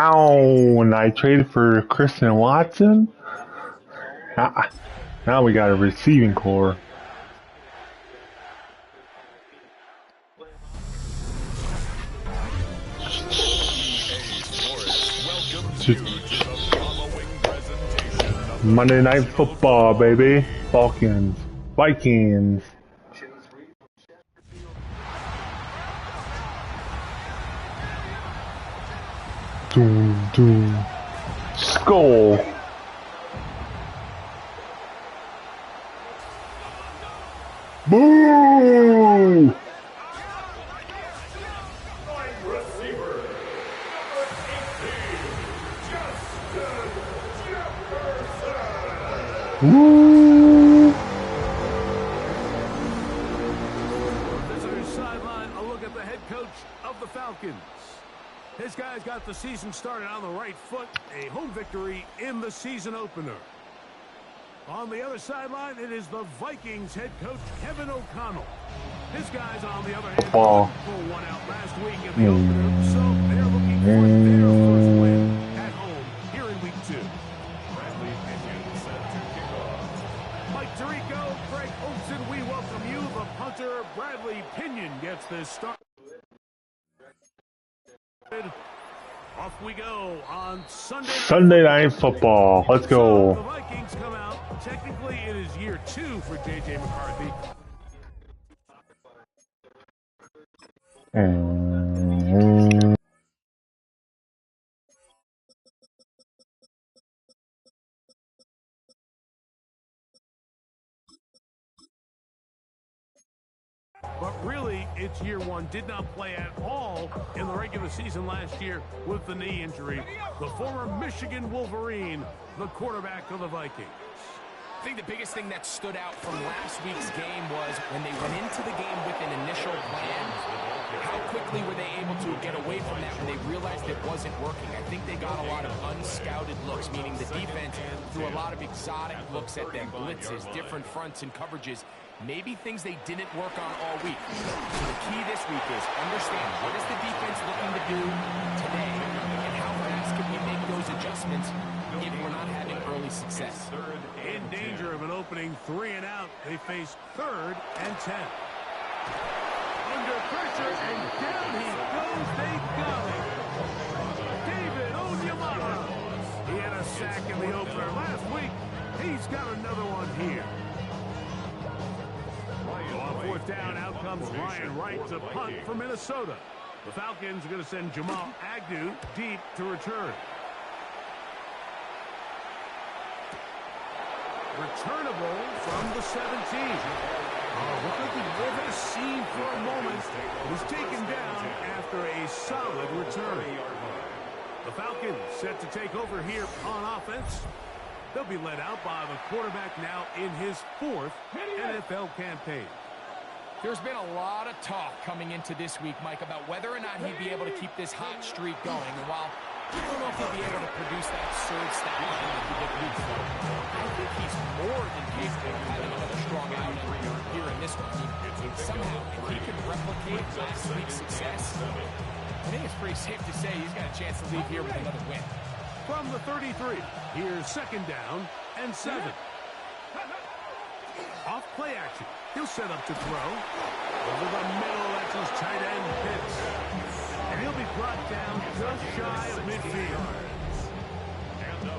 Ow, and I traded for Christian Watson? Ah, now we got a receiving core. Monday Night Football, baby. Falcons. Vikings. Doom, doom. Skull. Boo! Woo! Visitor's sideline, a look at the head coach of the Falcons. His guys got the season started on the right foot, a home victory in the season opener. On the other sideline, it is the Vikings head coach, Kevin O'Connell. His guys, on the other hand, pulled one out last week in the opener, so they're looking for their first win at home here in week 2. Mike Tirico, Greg Olsen, we welcome you. The punter, Bradley Pinion, gets this start. Off we go on Sunday Night Football. Let's go. So the Vikings come out. Technically, it is year 2 for J.J. McCarthy. But really, it's year 1. Did not play at all in the regular season last year with the knee injury. The former Michigan Wolverine, the quarterback of the Vikings. I think the biggest thing that stood out from last week's game was when they went into the game with an initial plan, how quickly were they able to get away from that when they realized it wasn't working. I think they got a lot of unscouted looks, meaning the defense threw a lot of exotic looks at them, blitzes, different fronts and coverages, maybe things they didn't work on all week. So the key this week is understand what is the defense looking to do today, and how fast can we make those adjustments if we're not having early success. In danger of an opening 3 and out, they face 3rd and 10. Under pressure, and down he goes. They got him. David Onyemata. He had a sack in the opener last week. He's got another one here. On 4th down, out comes Ryan Wright to punt for Minnesota. The Falcons are going to send Jamal Agnew deep to return. Returnable from the 17. Look at this scene for a moment. He's taken down after a solid return. The Falcons set to take over here on offense. They'll be led out by the quarterback now in his 4th NFL campaign. There's been a lot of talk coming into this week, Mike, about whether or not he'd be able to keep this hot streak going. And while I don't know if he'll be able to produce that absurd stat line like he did week 4, I think he's more than capable of having another strong outing here in this one. Somehow, if he can replicate last week's success, I think it's pretty safe to say he's got a chance to leave here with another win. From the 33, here's 2nd down and 7. Off play action. He'll set up to throw. Over the middle, that's his tight end Pitts. And he'll be brought down just shy of midfield.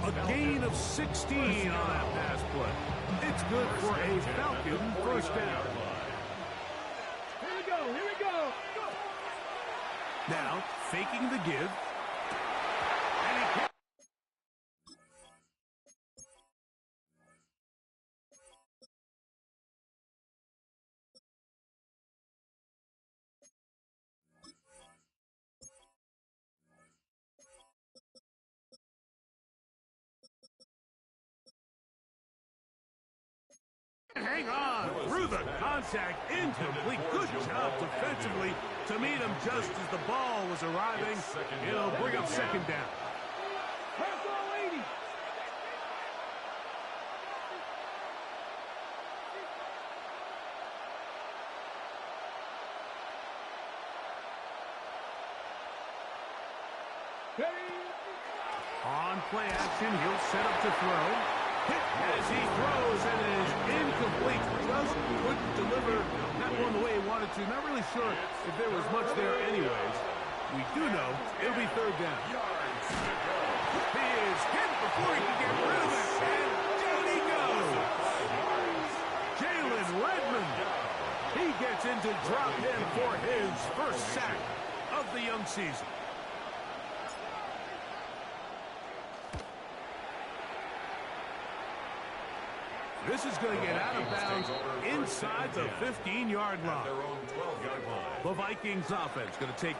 A gain of 16 on that pass play. It's good for a Falcon 1st down. Here we go. Now, faking the give. Hang on through the contact, incomplete. Good job defensively to meet him just as the ball was arriving. It'll bring up 2nd down. play action. He'll set up to throw. Hit as he throws and is incomplete. Just couldn't deliver that one the way he wanted to. Not really sure if there was much there anyways. We do know it'll be third down. He is hit before he can get rid of it. And down he goes. Jalen Redmond. He gets into drop in for his first sack of the young season. This is going to get out of bounds inside the 15-yard line. The Vikings offense going to take.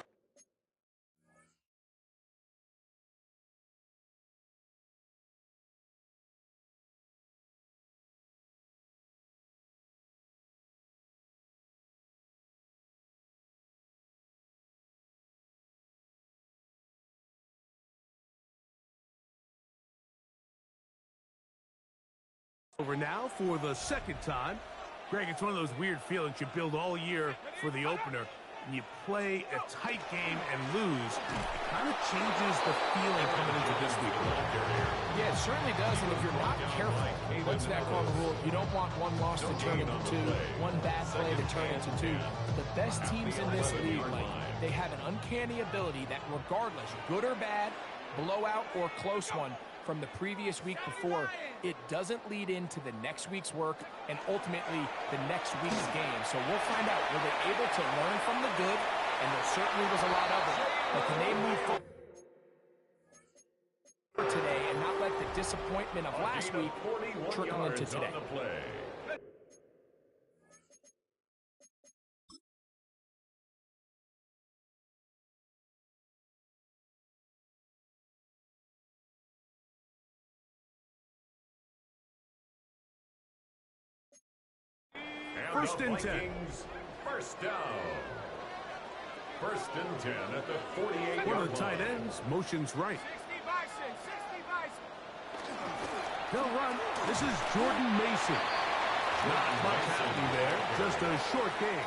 Over now for the second time. Greg, it's one of those weird feelings you build all year for the opener. When you play a tight game and lose, it kind of changes the feeling coming into this week. Yeah, it certainly does, and if you're not careful, what's that called rule? You don't want one loss to turn into two, one bad play to turn into two. The best teams in this league, Mike, they have an uncanny ability that regardless, good or bad, blowout or close one, from the previous week before, it doesn't lead into the next week's work and ultimately the next week's game. So we'll find out, were they able to learn from the good? And there certainly was a lot of it. But can they move forward today and not let the disappointment of last week trickle into today? First and 10. First down. First and 10 at the 48. One of the tight ends motions right. They'll run. This is Jordan Mason. Not much happening there. Just a short game.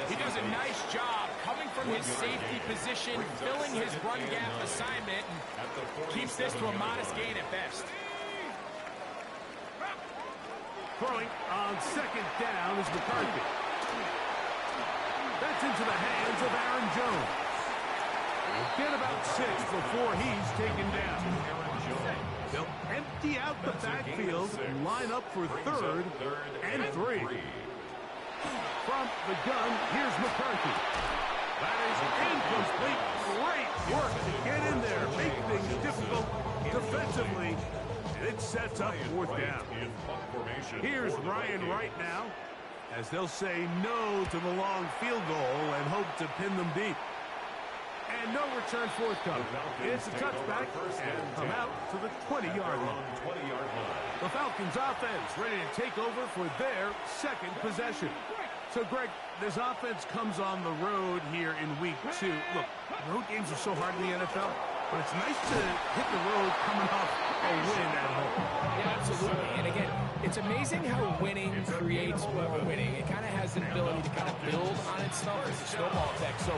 He does a nice job coming from his safety position, filling his run gap assignment, and keeps this to a modest gain at best. Throwing on second down is McCarthy. That's into the hands of Aaron Jones. He'll get about 6 before he's taken down. They'll empty out the backfield and line up for third and 3. From the gun, here's McCarthy. That is incomplete. Great work to get in there, make things difficult defensively. It sets up fourth down. Here's Ryan Wright now, as they'll say no to the long field goal and hope to pin them deep. And no return forthcoming. It's a touchback and come out to the 20-yard line. The Falcons offense ready to take over for their second possession. So, Greg, this offense comes on the road here in week 2. Look, road games are so hard in the NFL, but it's nice to hit the road coming off a win at home. Yeah, absolutely. And again, it's amazing how winning creates more winning. It kind of has an ability to kind of build on itself. It's a snowball effect. So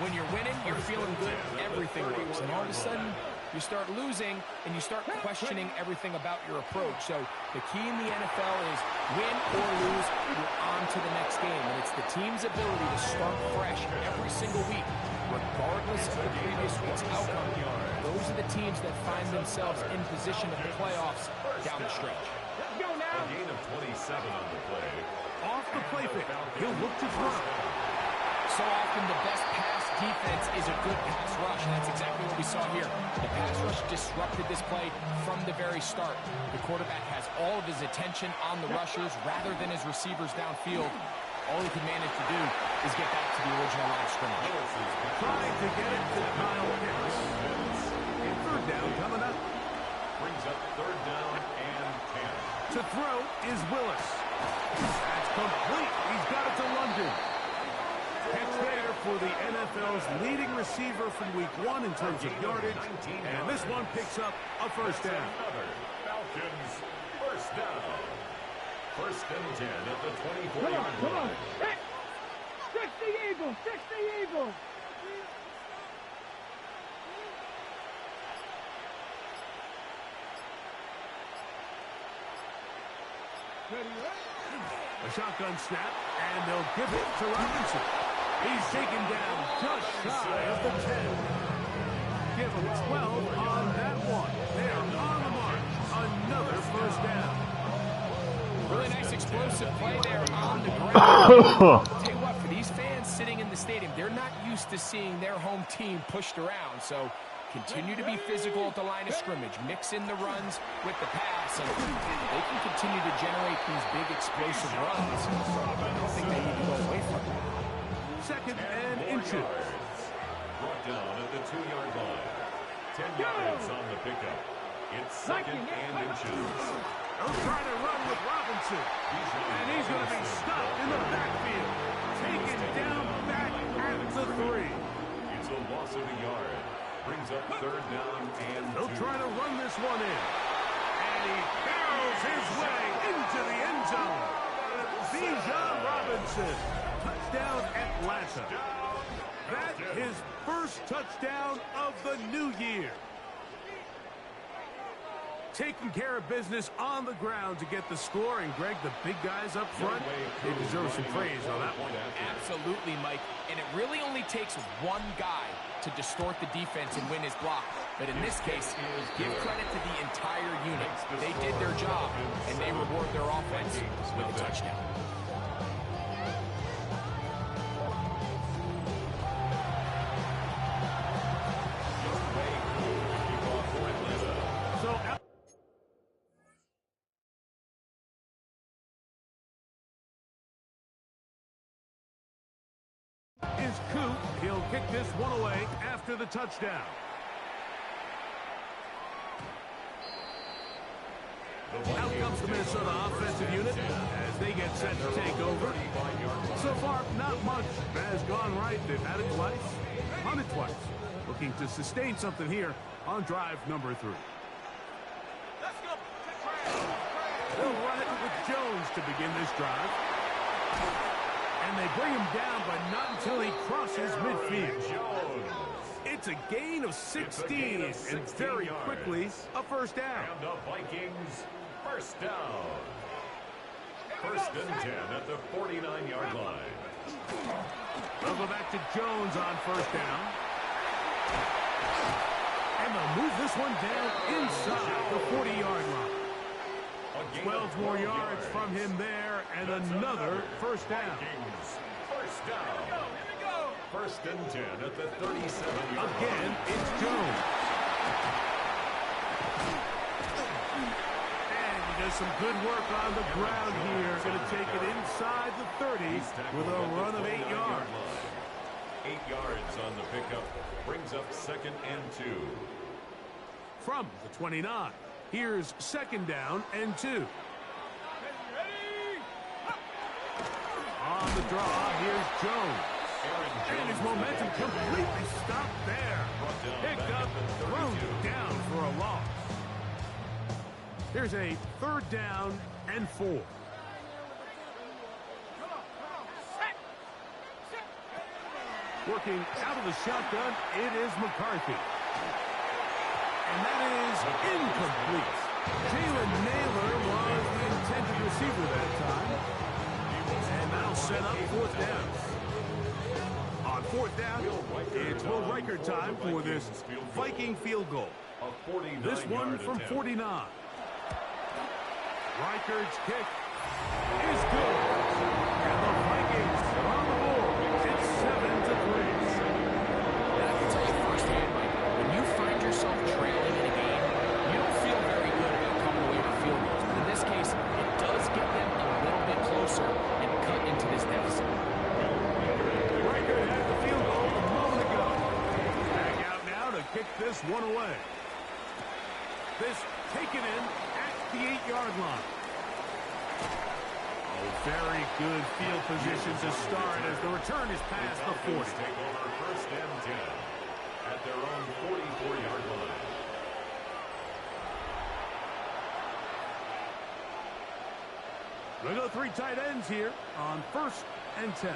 when you're winning, you're feeling good, everything works. And all of a sudden, you start losing, and you start questioning everything about your approach. So the key in the NFL is win or lose, you're on to the next game. And it's the team's ability to start fresh every single week, regardless of the previous week's outcome. Those are the teams that find themselves in position of the playoffs down the stretch. Let's go now. A gain of 27 on the play. Off the play pick, he'll look to throw. So often the best pass defense is a good pass rush, and that's exactly what we saw here. The pass rush disrupted this play from the very start. The quarterback has all of his attention on the rushers rather than his receivers downfield. All he can manage to do is get back to the original line of scrimmage. Trying to get it to Kyle Pitts. And third down coming up. Brings up third down and 10. To throw is Willis. That's complete. He's got it to London. Catch there for the NFL's leading receiver from week 1 in terms of yardage. And this one picks up a first down. Falcons first down. First and 10 at the 24-yard line. Fix the Eagles! Fix the Eagles! A shotgun snap, and they'll give it to Robinson. He's taken down just shy of the 10. Give him 12 on that one. They're on the march. Another first down. Really nice explosive play there on the ground. I'll tell you what, for these fans sitting in the stadium, they're not used to seeing their home team pushed around. So continue to be physical at the line of scrimmage. Mix in the runs with the pass, and they can continue to generate these big explosive runs. I don't think they need to go away from it. Second and inches. Brought down at the 2-yard line. 10 yards on the pickup. It's second and inches. They'll try to run with Robinson. And he's going to be stopped in the backfield. Taken down back at the 3. It's a loss of a yard. Brings up third down and 2. They'll try to run this one in. And he barrels his way into the end zone. Bijan Robinson. Touchdown Atlanta. That's his first touchdown of the new year. Taking care of business on the ground to get the score. And, Greg, the big guys up front, they deserve some praise on that one. Absolutely, Mike. And it really only takes one guy to distort the defense and win his block. But in this case, give credit to the entire unit. They did their job, and they reward their offense with a touchdown. Is Coop. He'll kick this one away after the touchdown. Out comes the Minnesota offensive unit as they get set to take over. So far, not much has gone right. They've had it twice, punted twice. Looking to sustain something here on drive number 3. They'll run it with Jones to begin this drive. And they bring him down, but not until he crosses midfield. It's a gain of 16, and very quickly a first down. And the Vikings, first down. First and 10 at the 49-yard line. They'll go back to Jones on first down. And they'll move this one down inside the 40-yard line. 12 more yards from him there, and another first down. First down. First and 10 at the 37-yard line. Again, it's Jones. And he does some good work on the ground here. Going to take it inside the 30 with a run of 8 yards. 8 yards on the pickup. Brings up second and 2. From the 29. Here's second down and 2. On the draw, here's Jones. And his momentum completely stopped there. Picked up, thrown down for a loss. Here's a third down and 4. Working out of the shotgun, it is McCarthy. And that is incomplete. Jalen Naylor was the intended receiver that time. And that'll set up fourth down. On fourth down, it's Will Riker time for this Viking field goal. This one from 49. Riker's kick is good. And the Vikings are on the board. It's 7-3. And I can tell you firsthand, Mike, when you find yourself trailing in a game, you don't feel very good about coming away with field goals. But in this case, it does get them a little bit closer and cut into this deficit. Riker had the field goal a moment ago. Back out now to kick this one away. This taken in at the 8-yard line. Oh, very good field position to start as the return is past the 40. Take over first and 10 at their own 44-yard line. We'll go 3 tight ends here on first and 10.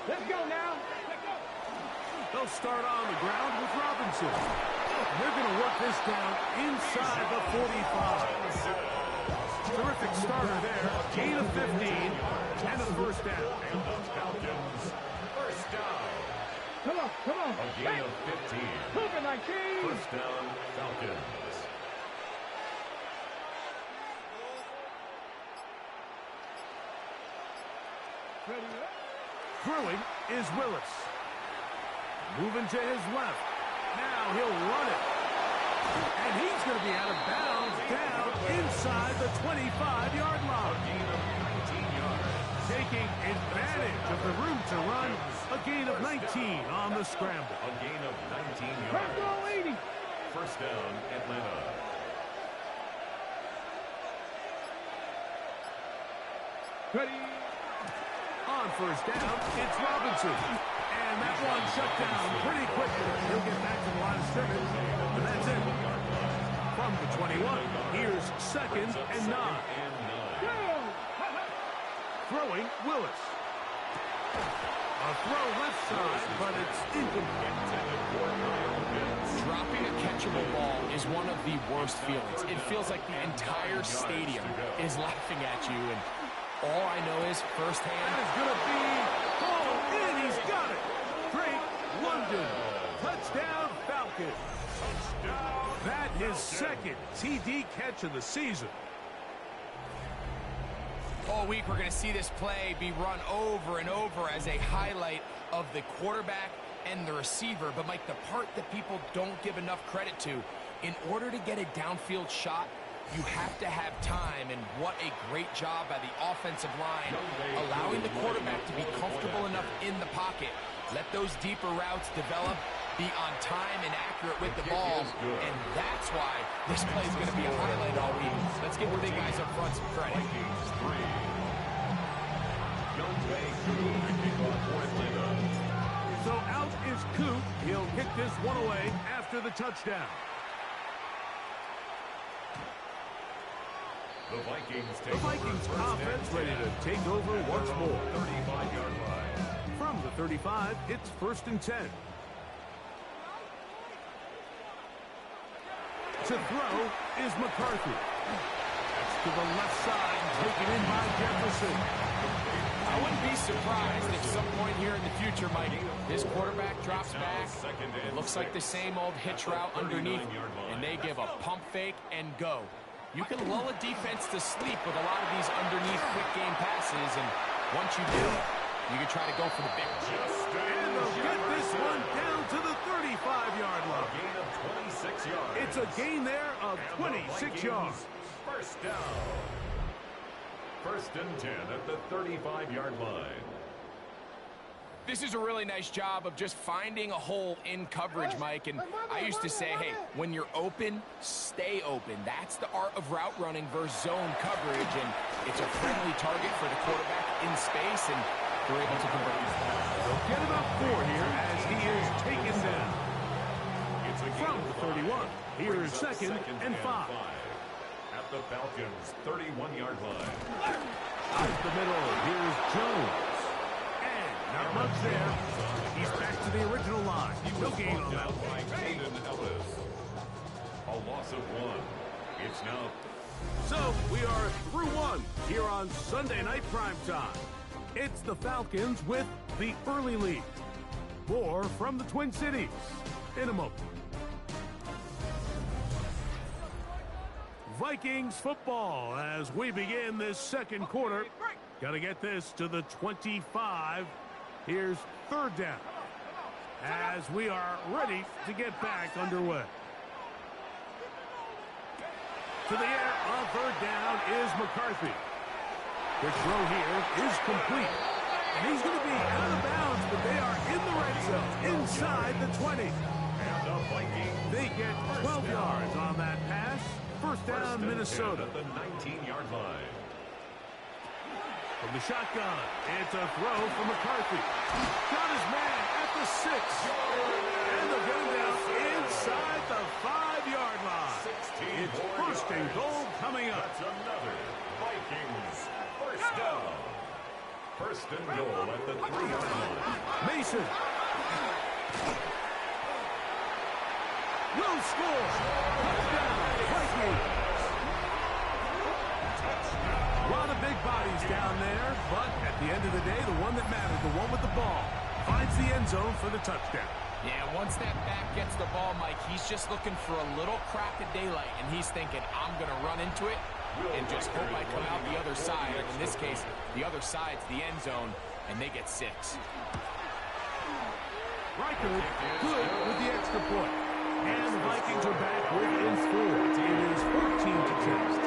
Let's go now. They'll start on the ground with Robinson. They're going to work this down inside the 45. Terrific starter there. Gain of 15 and a first down. And the Falcons, first down. Come on. A gain of 15. Move it like cheese. First down, Falcons. Ready up. Throwing is Willis. Moving to his left. Now he'll run it. And he's going to be out of bounds down inside the 25-yard A line. gain of 19 yards. Taking advantage of the room to run. A gain of 19 on the scramble. A gain of 19 First yards. row 80. First down, Atlanta. Ready. On first down, it's Robinson. And that one shut down pretty quickly. He'll get back to the line of scrimmage. And that's it. From the 21, here's second and 9. Go. Throwing, Willis. A throw left side, but it's incomplete. Dropping a catchable ball is one of the worst feelings. It feels like the entire stadium is laughing at you, and all I know is firsthand. That is going to be hauled in. He's got it. Drake London. Touchdown, Falcons. That his second TD catch of the season. All week we're going to see this play be run over and over as a highlight of the quarterback and the receiver. But, Mike, the part that people don't give enough credit to, in order to get a downfield shot, you have to have time, and what a great job by the offensive line, allowing the quarterback to be comfortable enough in the pocket. Let those deeper routes develop, be on time and accurate with the ball, and that's why this play is going to be a highlight all week. Let's give the big guys up front some credit. Vikings 3. Youngway Coon kick off for Atlanta. So out is Coop. He'll kick this one away after the touchdown. The Vikings take The Vikings over first offense and ready 10. to take over once more. 35-yard line. From the 35, it's first and 10. To throw is McCarthy. That's to the left side, taken in by Jefferson. I wouldn't be surprised if some point here in the future, Mike, this quarterback drops back. It looks like the same old hitch route underneath, and they give a pump fake and go. You can lull a defense to sleep with a lot of these underneath quick game passes, and once you do, you can try to go for the big one. And they'll get this one down to the 35-yard A line. gain of 26 yards. It's a gain there of And the 26 Vikings, yards. First down. First and 10 at the 35-yard line. This is a really nice job of just finding a hole in coverage, Mike. And I used to say, hey, when you're open, stay open. That's the art of route running versus zone coverage. And it's a friendly target for the quarterback in space, and they're able to convert. They'll get about 4 here as he is taken down. It's a From gain the of 31, 5. here Brings is up second and 5. At the Falcons' 31-yard line. Out the middle, here's Jones. And not much there. He's back to the original line. No gain on that Down one. by Caden Ellis. A loss of 1. It's now So we are through one here on Sunday Night Primetime. It's the Falcons with the early lead. More from the Twin Cities in a moment. Vikings football as we begin this second quarter. Got to get this to the 25. Here's third down as we are ready to get back underway. To the air on third down is McCarthy. The throw here is complete. And he's going to be out of bounds, but they are in the red zone, inside the 20. and the Vikings. They get 12 yards on that pass. First First down, and 10 Minnesota. at the 19-yard line. From the shotgun, it's a throw for McCarthy. Got his man at the 6. And they'll get him down inside the 5-yard line. 16 It's more first and yards. goal coming up. That's another Vikings first down. First and goal at the 3-yard line. Mason. Will score. Touchdown, Vikings. At the end of the day, the one that mattered, the one with the ball, finds the end zone for the touchdown. Yeah, once that back gets the ball, Mike, he's just looking for a little crack of daylight, and he's thinking, I'm going to run into it and just hope I come out the other side. In this case, the other side's the end zone, and they get 6. Riker good with the extra point. And the Vikings are back within 4. It is 14-10.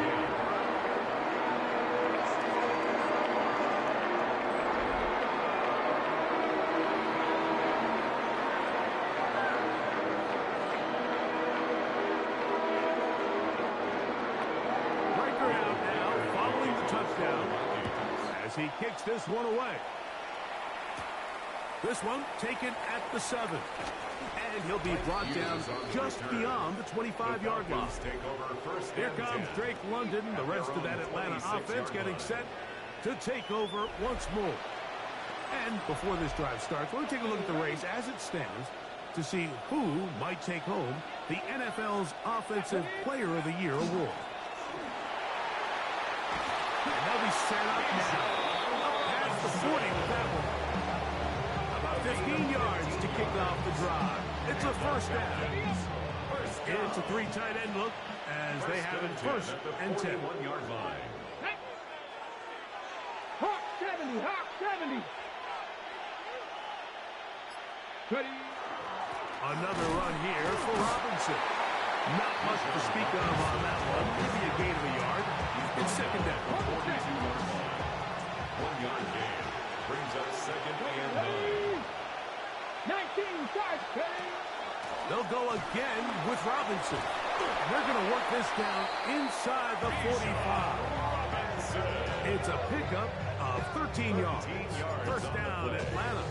As he kicks this one away. This one taken at the 7. And he'll be brought down just beyond the 25-yard line. Here comes Drake London, the rest of that Atlanta offense getting set to take over once more. And before this drive starts, we'll take a look at the race as it stands to see who might take home the NFL's Offensive Player of the Year award. And they'll be set up now. Up past the 40 with that one. About 15 yards to kick off the drive. It's a first down. It's a 3 tight end look as they have it first and 10. 1-yard line. Hawk 70, Hawk 70. Ready. Another run here for Robinson. Not much to speak of on that one. Maybe a gain of a yard. It's second down. 1-yard gain. Brings up second and 9. 19 starts. Ready. They'll go again with Robinson. And they're going to work this down inside the 45. It's a pickup of 13 yards. First down, Atlanta.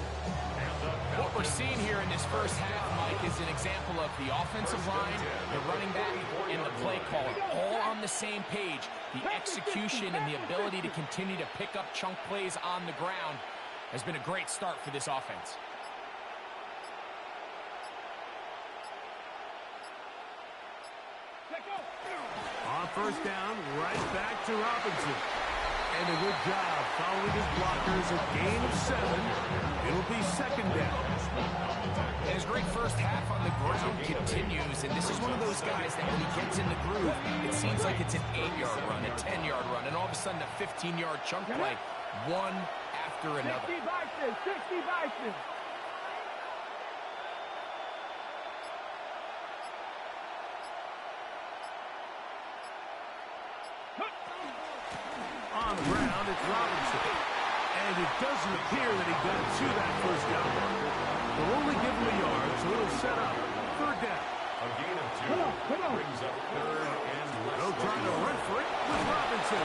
What we're seeing here in this first half, Mike, is an example of the offensive line, the running back, and the play caller all on the same page. The execution and the ability to continue to pick up chunk plays on the ground has been a great start for this offense. On first down, right back to Robinson. And a good job following his blockers. A gain of 7. It'll be second down. And his great first half on the ground continues, and this is one of those guys that when he gets in the groove, it seems like it's an 8-yard run, a 10-yard run, and all of a sudden a 15-yard chunk play, one after another. 60 Vikings, 60 Vikings. On the ground, it's Robinson. And it doesn't appear that he got to that first down marker. They'll only give him a yard, so it'll set up third down. A gain of 2 brings up third and less. They'll try to run for it with Robinson.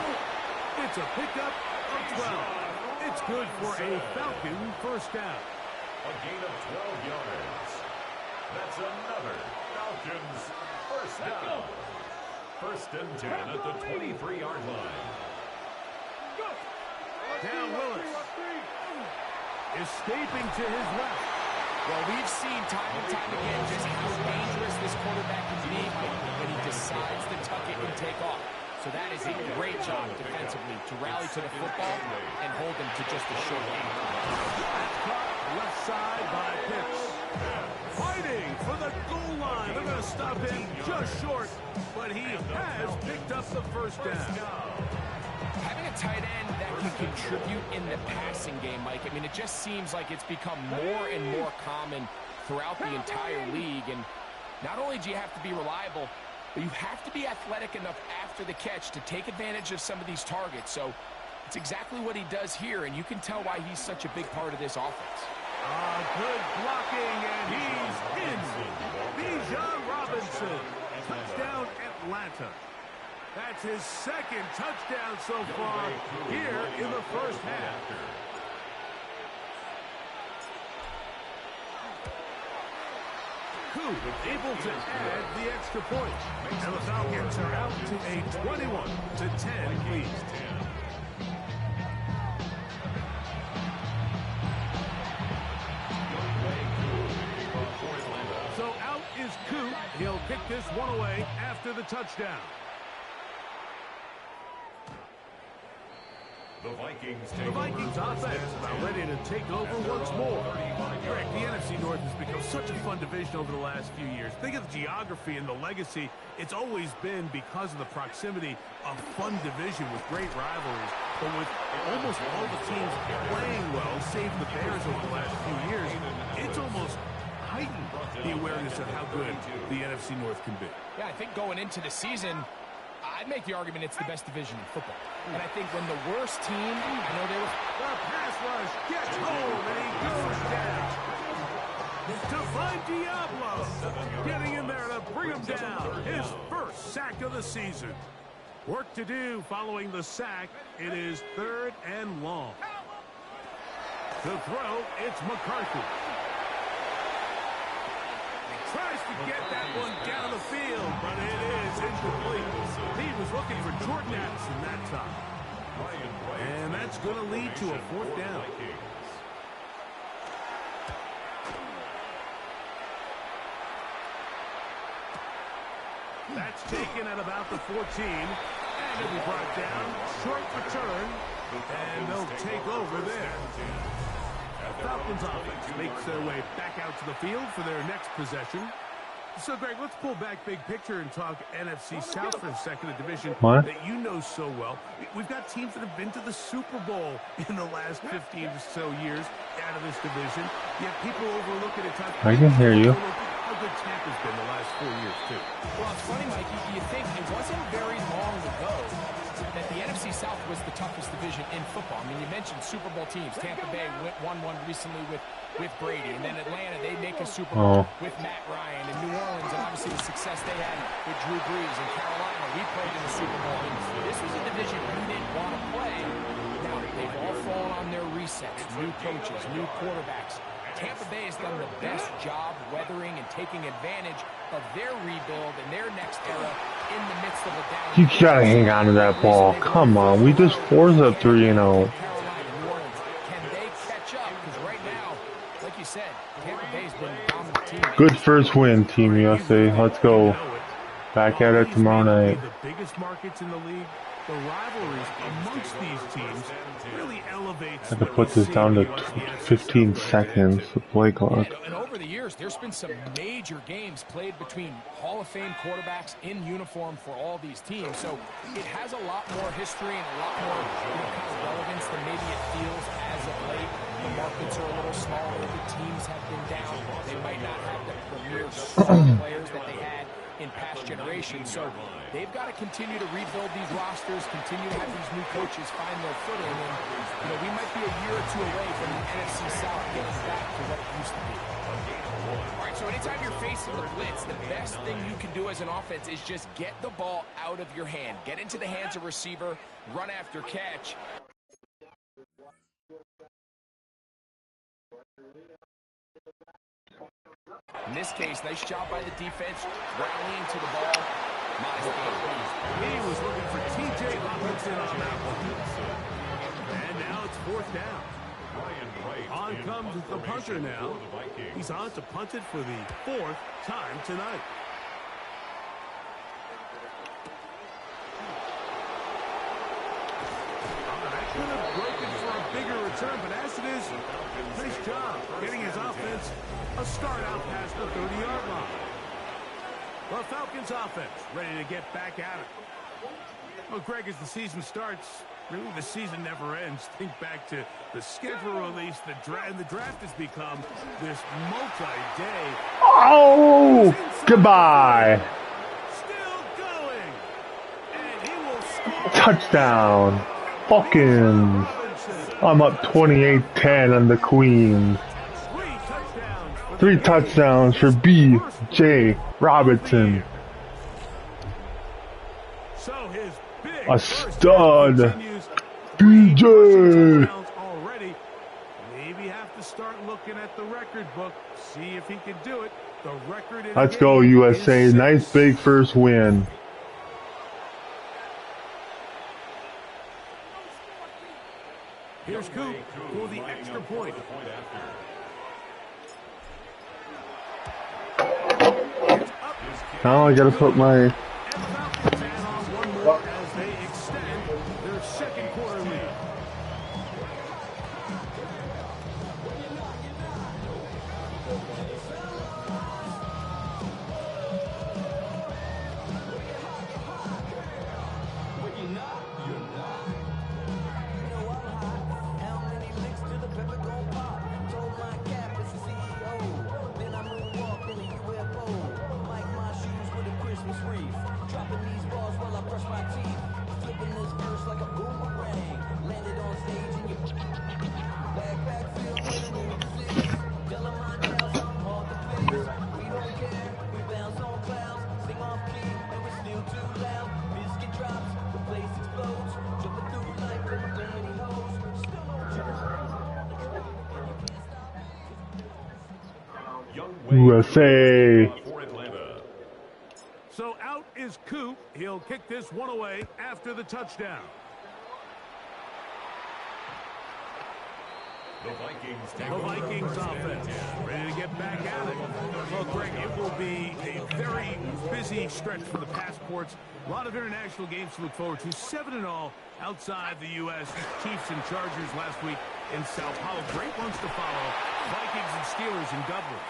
It's a pickup of 12. It's good for a Falcon first down. A gain of 12 yards. That's another Falcons first down. First and 10 at the 23-yard line. Down Willis. Escaping to his left. Well, we've seen time and time again just how dangerous this quarterback can be when he decides to tuck it and take off. So that is a great job defensively to rally to the football and hold him to just a short game. Caught left side by Pitts. Fighting for the goal line. They're going to stop him just short, but he has picked up the first down. Having a tight end that can contribute in the passing game, Mike, I mean, it just seems like it's become more and more common throughout the entire league. And not only do you have to be reliable, but you have to be athletic enough after the catch to take advantage of some of these targets. So it's exactly what he does here, and you can tell why he's such a big part of this offense. Good blocking, and he's in. Bijan Robinson. Touchdown, Atlanta. That's his second touchdown so far here in the first half. Coup able to add the extra point. And the Falcons are out to a 21-10 lead. So out is Coup. He'll kick this one away after the touchdown. The Vikings offense about ready to take over once more. Greg, the NFC North has become such a fun division over the last few years. Think of the geography and the legacy. It's always been, because of the proximity, a fun division with great rivalries. But with almost all the teams playing well, save the Bears over the last few years, it's almost heightened the awareness of how good the NFC North can be. Yeah, I think going into the season, I'd make the argument it's the best division in football. And I think when the worst team, I know they were... The pass rush gets home, and he goes down. To find Diablo, getting in there to bring him down. His first sack of the season. Work to do following the sack. It is 3rd and long. To throw, it's McCarthy. Tries to get that one down the field, but it is incomplete. He was looking for Jordan Addison that time. And that's going to lead to a 4th down. That's taken at about the 14. And it'll be brought down. Short return. And they'll take over there. Falcons offense makes their way back out to the field for their next possession. So, Greg, let's pull back big picture and talk NFC South for a second, a division that you know so well. We've got teams that have been to the Super Bowl in the last 15 or so years out of this division. Yet people overlook it at times. I can hear you. How good Tampa's been the last 4 years, too. Well, it's funny, Mike, you think it wasn't very long ago that the NFC South was the toughest division in football. I mean, you mentioned Super Bowl teams. Tampa Bay won one recently with Brady. And then Atlanta, they make a Super Bowl with Matt Ryan. And New Orleans, and obviously the success they had with Drew Brees. And Carolina, we played in the Super Bowl. And this was a division we didn't want to play. Now, they've all fallen on their resets. New coaches, new quarterbacks. Tampa Bay has done the best job weathering and taking advantage of their rebuild and their next era in the midst of a down. You gotta hang on to that ball. Come on, we just forced a 3-0. Carolina, New Orleans, can they catch up? Because right now, like you said, Tampa Bay's been a dominant team. Good first win, Team USA. Let's go. Back at it tomorrow night. The biggest markets in the league, the rivalries amongst these teams really elevates. I have to put this down to 15 seconds. Play clock. And over the years, there's been some major games played between Hall of Fame quarterbacks in uniform for all these teams. So it has a lot more history and a lot more kind of relevance than maybe it feels as of late. The markets are a little smaller. The teams have been down. They might not have the premier star players that they had in past generations. So they've got to continue to rebuild these rosters, continue to have these new coaches find their footing. And, we might be a year or two away from the NFC South getting back to what it used to be. All right, so anytime you're facing the blitz, the best thing you can do as an offense is just get the ball out of your hand. Get into the hands of receiver, run after catch. In this case, nice job by the defense, rallying to the ball. He was looking for T.J. Hawkinson on that one. And now it's 4th down. On comes the punter now. He's on to punt it for the 4th time tonight. That could have broken for a bigger return, but as it is, nice job getting his offense a start out past the 30-yard line. Well, Falcons offense ready to get back at it. Well, Greg, as the season starts, really the season never ends. Think back to the schedule release, the draft has become this multi-day. Oh, goodbye. Still going. And he will score. Touchdown. Falcons. I'm up 28-10 on the Queens. 3 touchdowns for B.J. Robinson. So his big A stud. B.J. Already. Maybe have to start looking at the record book, see if he can do it. The record. Let's go, USA. Nice big first win. Here's Coop for the extra point. Now I gotta put my... As they extend their second quarter lead. USA. For Atlanta. So out is Coop. He'll kick this one away after the touchdown. The Vikings take The over Vikings first and offense 10. ready to get back at it. Well, Greg, it will be a very busy stretch for the passports. A lot of international games to look forward to. 7-all outside the U.S. Chiefs and Chargers last week in Sao Paulo. Great ones to follow. Vikings and Steelers in Dublin.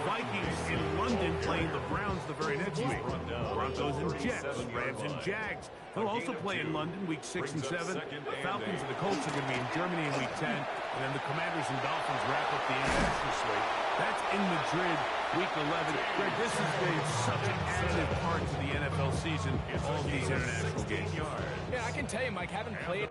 Vikings in London playing the Browns the very next week. Broncos and Jets, Rams and Jags. They'll also play in London week 6 and 7. The Falcons and the Colts are going to be in Germany in week 10. And then the Commanders and Dolphins wrap up the international slate. That's in Madrid week 11. Greg, this has been such an additive part to the NFL season, all of these international games. Yeah, I can tell you, Mike, having played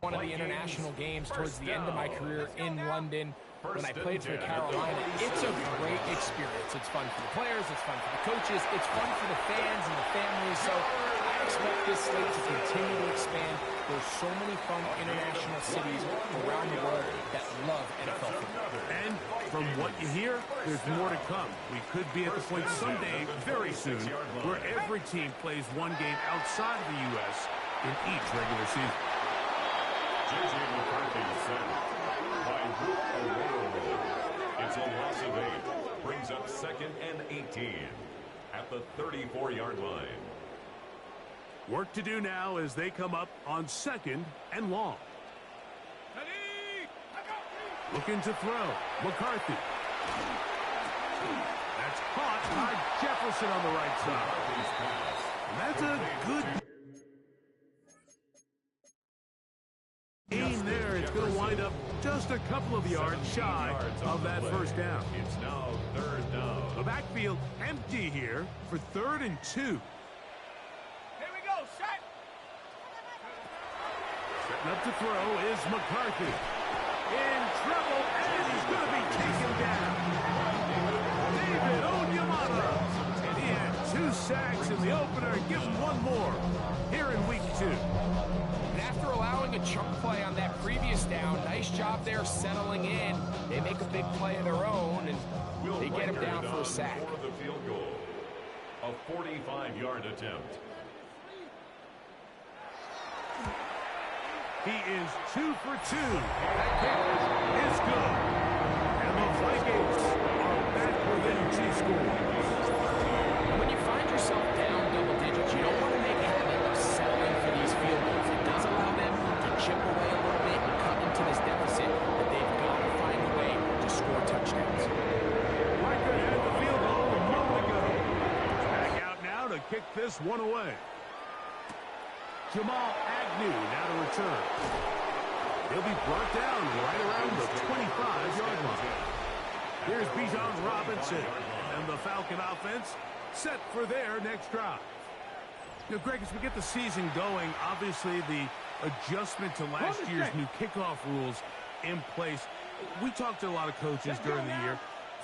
one of the international games towards the end of my career in London when I played for Carolina. It's a great experience. It's fun for the players, it's fun for the coaches, it's fun for the fans and the families. So I expect this slate to continue to expand. There's so many fun international cities around the world that love NFL football. And from what you hear, there's more to come. We could be at the point someday, very soon, where every team plays one game outside of the U.S. in each regular season. J.J. McCarthy set by Root Arroyo. It's a loss of 8. Brings up 2nd and 18. At at the 34-yard line. Work to do now as they come up on 2nd and long. Looking to throw. McCarthy. That's caught by Jefferson on the right side. And that's a good aim there. It's going to wind up just a couple of yards shy of that first down. It's now 3rd down. The backfield empty here for 3rd and 2. Here we go, set. Setting up to throw is McCarthy. In trouble, and he's going to be taken down. David Onyemata. And he had 2 sacks in the opener. Give him 1 more here in week 2. And after allowing a chunk play on that previous down, nice job there settling in. They make a big play of their own, and they get him down for a sack. For the field goal. A 45-yard attempt. He is 2 for 2. That kick is good. And the Vikings are back within 2 scores. When you find yourself down double digits, you don't want to make a habit of settling for these field goals. It does allow them to chip away a little bit and cut into this deficit, but they've got to find a way to score touchdowns. Riker had the field goal a moment ago. Back out now to kick this one away. Jamal Agnew now to return. He'll be brought down right around the 25-yard line. Here's Bijan Robinson, and the Falcon offense set for their next drive. Now, Greg, as we get the season going, obviously the adjustment to last year's new kickoff rules in place. We talked to a lot of coaches during the year.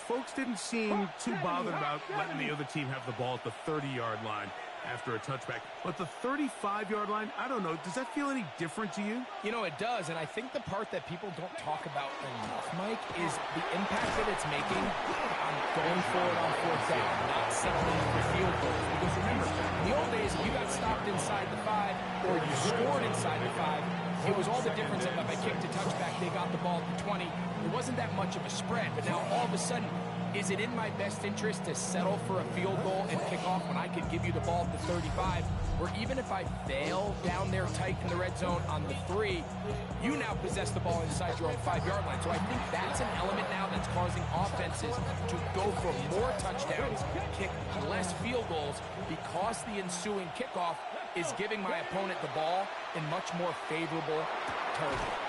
Folks didn't seem too bothered about letting the other team have the ball at the 30-yard line after a touchback. But the 35-yard line, I don't know, does that feel any different to you? You know, it does, and I think the part that people don't talk about enough, Mike, is the impact that it's making on going forward on 4th down, not settling for field goals. Because remember, in the old days, if you got stopped inside the 5 or you scored inside the 5, it was all the difference of if I kicked a touchback, they got the ball at the 20. It wasn't that much of a spread, but now all of a sudden, is it in my best interest to settle for a field goal and kick off when I could give you the ball at the 35? Or even if I fail down there tight in the red zone on the 3, you now possess the ball inside your own 5-yard line. So I think that's an element now that's causing offenses to go for more touchdowns, kick less field goals, because the ensuing kickoff is giving my opponent the ball in much more favorable territory.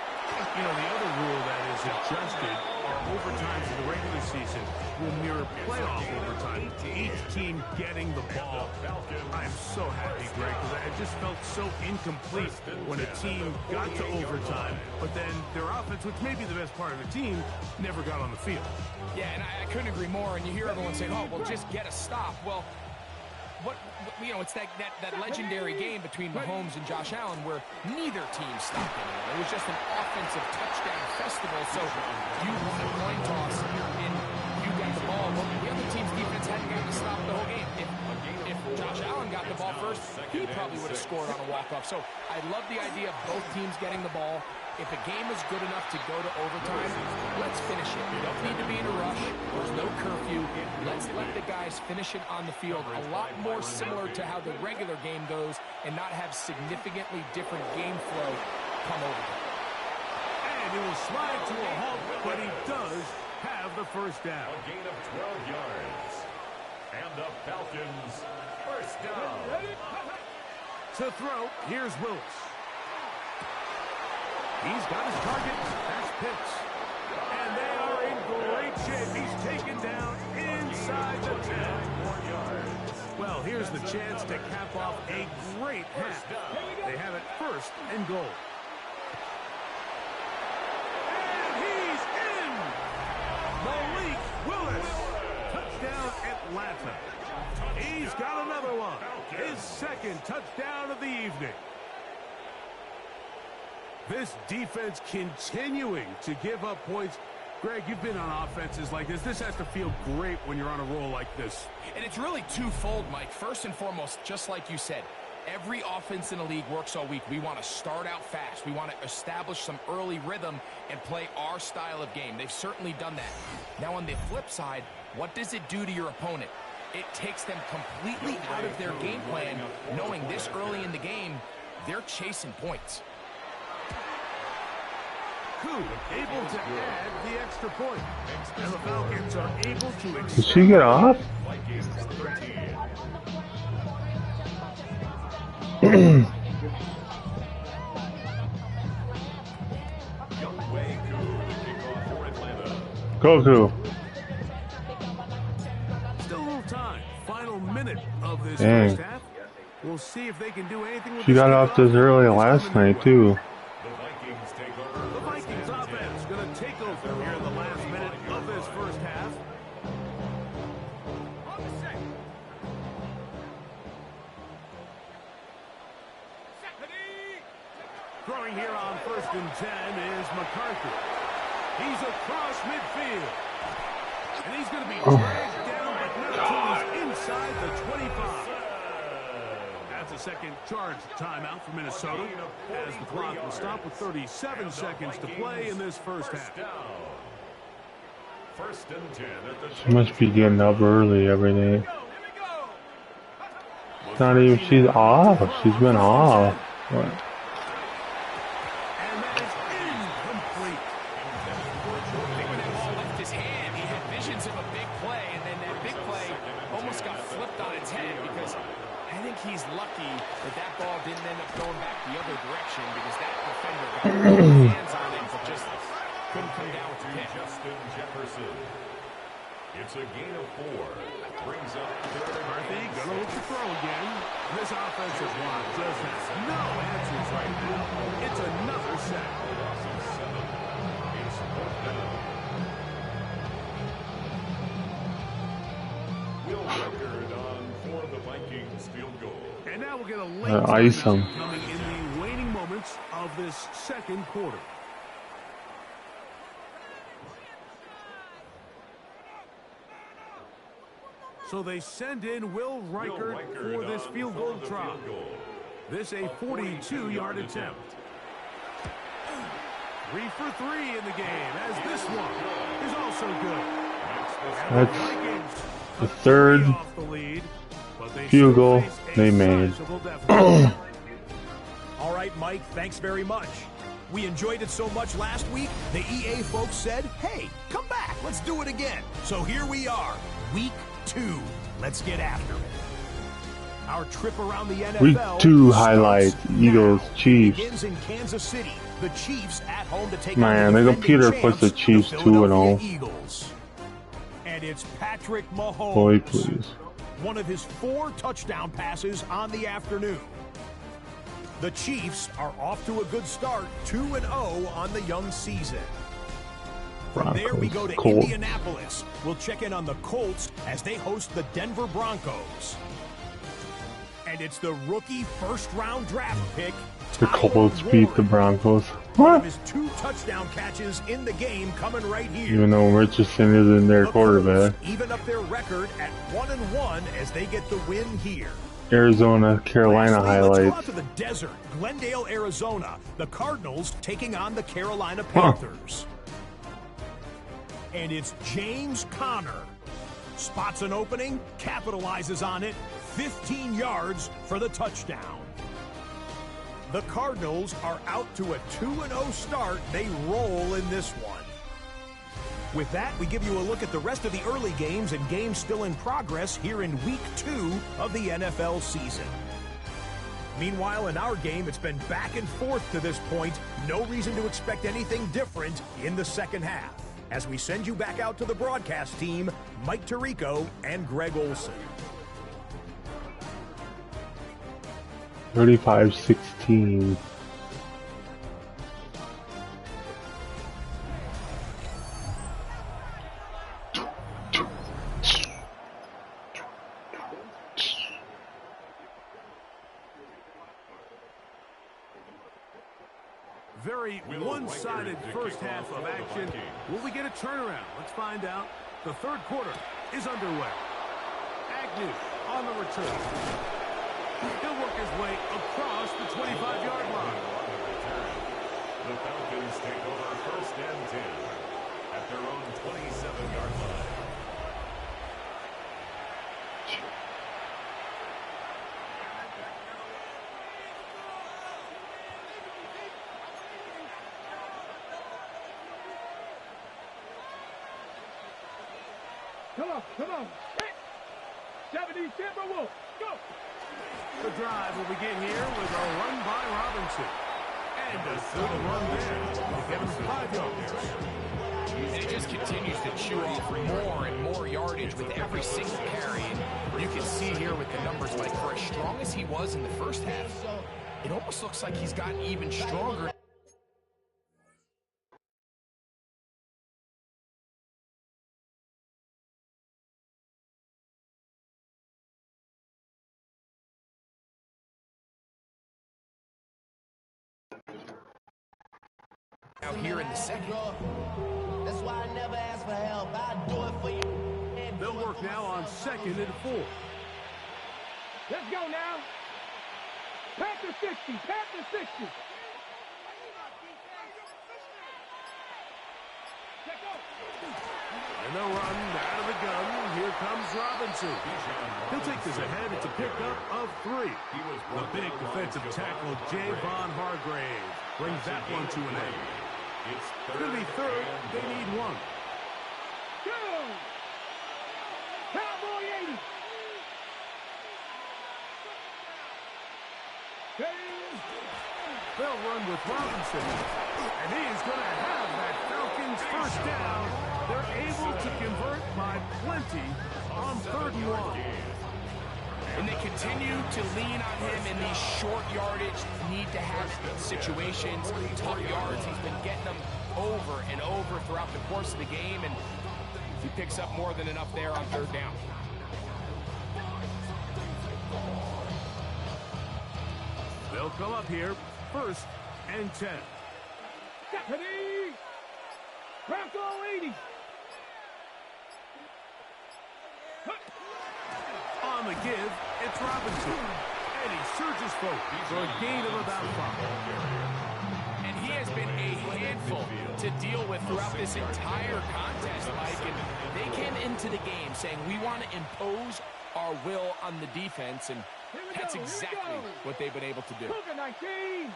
You know, the other rule that is adjusted are overtimes in the regular season will mirror playoff overtime. Each team getting the ball. I'm so happy, Greg, because I just felt so incomplete when a team got to overtime, but then their offense, which may be the best part of the team, never got on the field. Yeah, and I couldn't agree more. And you hear everyone say, oh, well, just get a stop. Well, you know, it's that legendary game between Mahomes and Josh Allen where neither team stopped anyone. It was just an offensive touchdown festival. So you won a coin toss and you got the ball. Well, the other team's defense hadn't gotten to stop the whole game. If Josh Allen got the ball first, he probably would have scored on a walk-off. So I love the idea of both teams getting the ball. If a game is good enough to go to overtime, let's finish it. You don't need to be in a rush. There's no curfew. Let's let the guys finish it on the field. A lot more similar to how the regular game goes and not have significantly different game flow come overtime. And he will slide to a halt, but he does have the first down. A gain of 12 yards. And the Falcons first down. To throw, here's Willis. He's got his target. That's Pitts. And they are in great shape. He's taken down inside the 10. Well, here's the chance to cap off a great half. They have it 1st and goal. And he's in! Malik Willis. Touchdown Atlanta. He's got another one. His 2nd touchdown of the evening. This defense continuing to give up points. Greg, you've been on offenses like this. This has to feel great when you're on a roll like this. And it's really twofold, Mike. First and foremost, just like you said, every offense in the league works all week. We want to start out fast. We want to establish some early rhythm and play our style of game. They've certainly done that. Now, on the flip side, what does it do to your opponent? It takes them completely out of their game plan, knowing this early in the game, they're chasing points. Able to add the extra point. And the Falcons are able to extend. Did she get off? Goku. Still a little time. Final minute of this Dang. first half. We'll see if they can do anything with She got off this early last night too. The Vikings offense going to take over here in the last minute of this first half. Throwing here on 1st and 10 is McCarthy. He's across midfield. And he's going to be dragged down, but not until he's inside the 25. That's a second charge timeout for Minnesota, as the clock will stop with 37 seconds to play in this first half. She must be getting up early every day. It's not even, she's off. She's been off. What? And that is incomplete. When that ball left his hand, he had visions of a big play, and then that big play almost got flipped on its head because I think he's lucky that that ball didn't end up going back the other direction because that defender got his hands on it but just couldn't come down with the pick. Justin Jefferson. It's a gain of 4. Brings up McCarthy gonna look to throw again. This offensive line just has no answers right now. It's another sack. It's 4th down. Will Record on for the Vikings field goal. And now we'll get a late ice timeout him. coming in the waning moments of this second quarter. So they send in Will Reichert for this field goal try. This a 42-yard attempt. 3 for 3 in the game, as this one is also good. That's the third field goal they made. All right, Mike, thanks very much. We enjoyed it so much last week, the EA folks said, hey, come back, let's do it again. So here we are, week 2. Let's get after it. Our trip around the NFL. Week 2 highlights, Eagles, Chiefs. Begins in Kansas City. The Chiefs at home to take Man, on the the computer defending puts the champs, Chiefs the 2-0. Philadelphia Eagles. And it's Patrick Mahomes. Boy, please. One of his 4 touchdown passes on the afternoon. The Chiefs are off to a good start, 2-0 on the young season. From there, we go to Colts. Indianapolis. We'll check in on the Colts as they host the Denver Broncos. And it's the rookie first-round draft pick, The Colts beat the Broncos. One of What? his 2 touchdown catches in the game coming right here. Even though Richardson isn't their The quarterback. Colts even up their record at 1-1 as they get the win here. Arizona, Carolina Lastly, let's go out highlights. to the desert, Glendale, Arizona. The Cardinals taking on the Carolina Panthers. And it's James Conner. Spots an opening, capitalizes on it, 15 yards for the touchdown. The Cardinals are out to a 2-0 start. They roll in this one. With that, we give you a look at the rest of the early games and games still in progress here in Week 2 of the NFL season. Meanwhile, in our game, it's been back and forth to this point. No reason to expect anything different in the second half. As we send you back out to the broadcast team, Mike Tirico and Greg Olson. 35-16. Very one-sided first half of action. Will we get a turnaround? Let's find out. The third quarter is underway. Agnew on the return. He'll work his way across the 25-yard line. The Falcons take over 1st and 10 at their own 27-yard line. Come on. Hit. 70 Timberwolves. Go. The drive will begin here with a run by Robinson. And a good run there to get him 5 yards. And it just continues to chew off more and more yardage with every single carry. And you can see here with the numbers, like for as strong as he was in the first half, it almost looks like he's gotten even stronger. Now here in the second. That's why I never ask for help. I'll do it for you. They'll work now on 2nd and 4. Let's go now. Panther 60. Panther 60. And they'll run out of the gun. Here comes Robinson. He'll take this ahead. It's a pickup of 3. The big defensive tackle, Javon Hargrave, brings that one to an end. It's going to be 3rd. They need 1. Go! Cowboy 80. They'll run with Robinson. And he is going to have that Falcons first down. They're able to convert by plenty on 3rd and 1. And they continue to lean on him in these short yardage, need to have situations, tough yards. He's been getting them over and over throughout the course of the game, and he picks up more than enough there on 3rd down. They'll come up here, 1st and 10. Deputy! Bronco 80. On the give, it's Robinson. And he surges forward for a gain of about 5. And he has been a handful to deal with throughout this entire contest, Mike. And they came into the game saying, we want to impose our will on the defense, and that's exactly what they've been able to do. Cougar 19.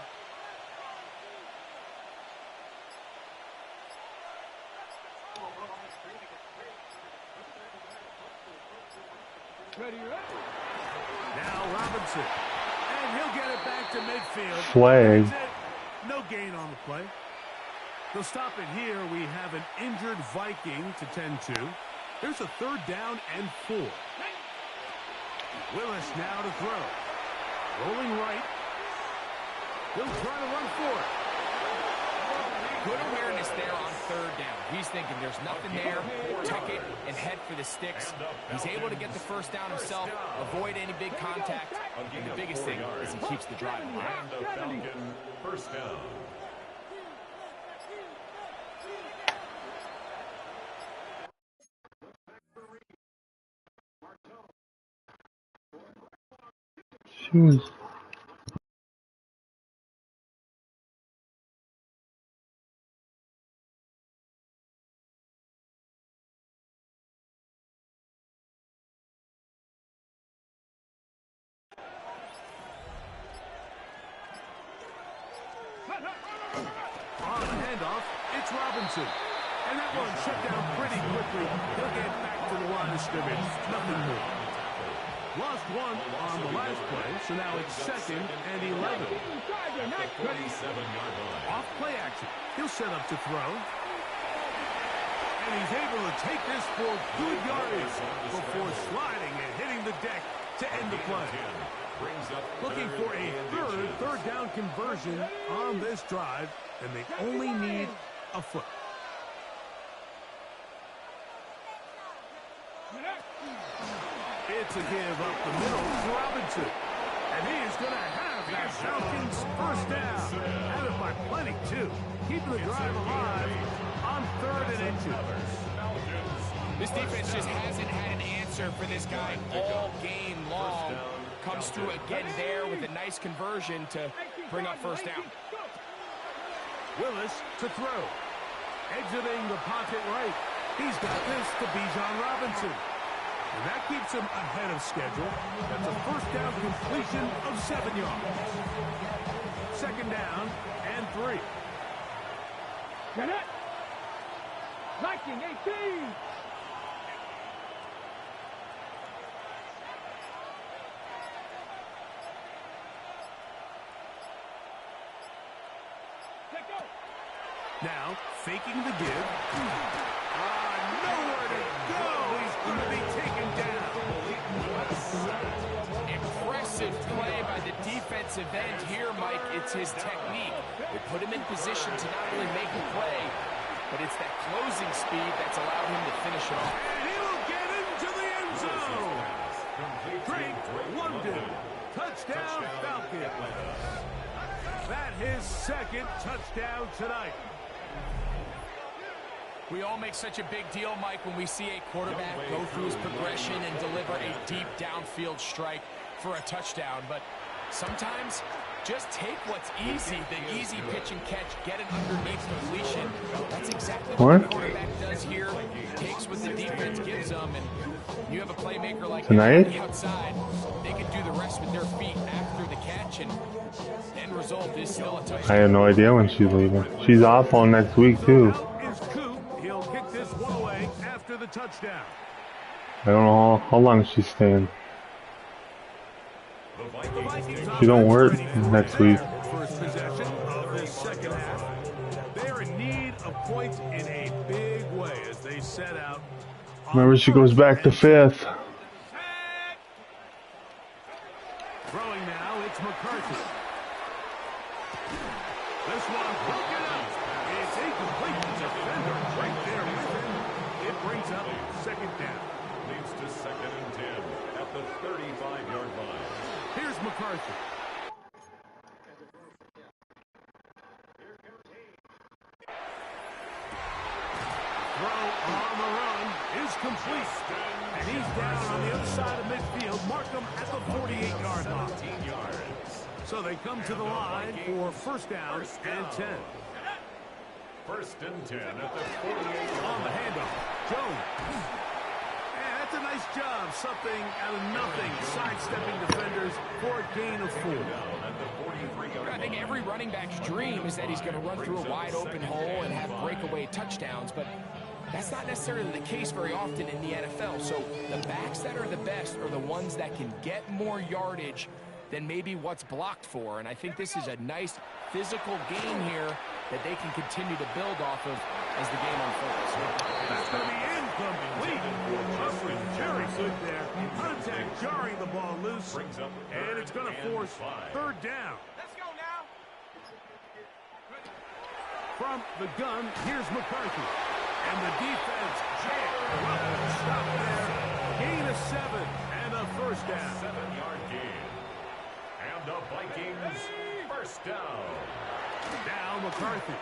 Ready, ready. Now Robinson. And he'll get it back to midfield. Flag. That's it. No gain on the play. They'll stop it here. We have an injured Viking to tend to. There's a 3rd down and 4. Willis now to throw. Rolling right. He'll try to run for it. Good awareness there on 3rd down. He's thinking there's nothing there, tuck it, and head for the sticks. He's able to get the first down himself, avoid any big contact, and the biggest thing is he keeps the drive alive. And the Falcon first down. Shoes. On the handoff, it's Robinson. And that one shut down pretty quickly. He'll get back to the line of scrimmage. Nothing more. Lost 1 on the last play, so now it's 2nd and 11. 47-yard line. Off play action. He'll set up to throw. And he's able to take this for good yardage before sliding and hitting the deck to end the play. Looking for a 3rd down conversion on this drive, and they only need a foot. It's a give up the middle to Robinson. And he is going to have that Falcons first down. Had it by plenty, too. Keeping the drive alive on 3rd and inches. This defense just hasn't had an answer for this guy all game long. Comes through again there with a nice conversion to bring up first down. Willis to throw. Exiting the pocket right. He's got this to Bijan Robinson. And that keeps him ahead of schedule. That's a first down completion of 7 yards. 2nd down and 3. Get it. Viking 18. Now, faking the give. Nowhere to go. He's going to be taken down. Impressive play by the defensive end here, Mike. It's his technique. They put him in position to not only make a play, but it's that closing speed that's allowed him to finish it off. And he'll get into the end zone. Drake London. Touchdown, Falcons. That his second touchdown tonight. We all make such a big deal, Mike, when we see a quarterback go through his progression and deliver a deep downfield strike for a touchdown. But sometimes, just take what's easy, the easy pitch and catch, get it underneath completion. That's exactly what the quarterback does here. Takes what the defense gives them, and you have a playmaker like him on the outside. They can do the rest with their feet after the catch, and end result is still a touchdown. I have no idea when she's leaving. She's off on next week, too. He'll kick this one away after the touchdown. I don't know how long she's staying. She don't work next week. First possession of this second half. They're in need of points in a big way as they set out. Remember, she goes back to 5th. Throwing now, it's McCarthy. This one broken up. It's incomplete. Defender right there with him. It brings up second down. Leads to 2nd and 10 at the 35-yard line. Here's McCarthy. Throw on the run is complete. And he's down on the other side of midfield. Mark him at the 48-yard line. So they come to the line for first down and 10. 1st and 10 at the 48-yard On the handoff, Jones. And that's a nice job. Something out of nothing. Sidestepping defenders for a gain of 4. I think every running back's dream is that he's going to run through a wide open hole and have breakaway touchdowns, but that's not necessarily the case very often in the NFL. So the backs that are the best are the ones that can get more yardage than maybe what's blocked for. And I think this is a nice physical gain here that they can continue to build off of as the game unfolds. That's going to be incomplete. Justin Jerry stood there. Contact jarring the ball loose. And it's going to force third down. Let's go now. From the gun, here's McCarthy. And the defense jammed. Stop there. Gain of 7 and a first down. 7-yard gain. And the Vikings first down. Now McCarthy.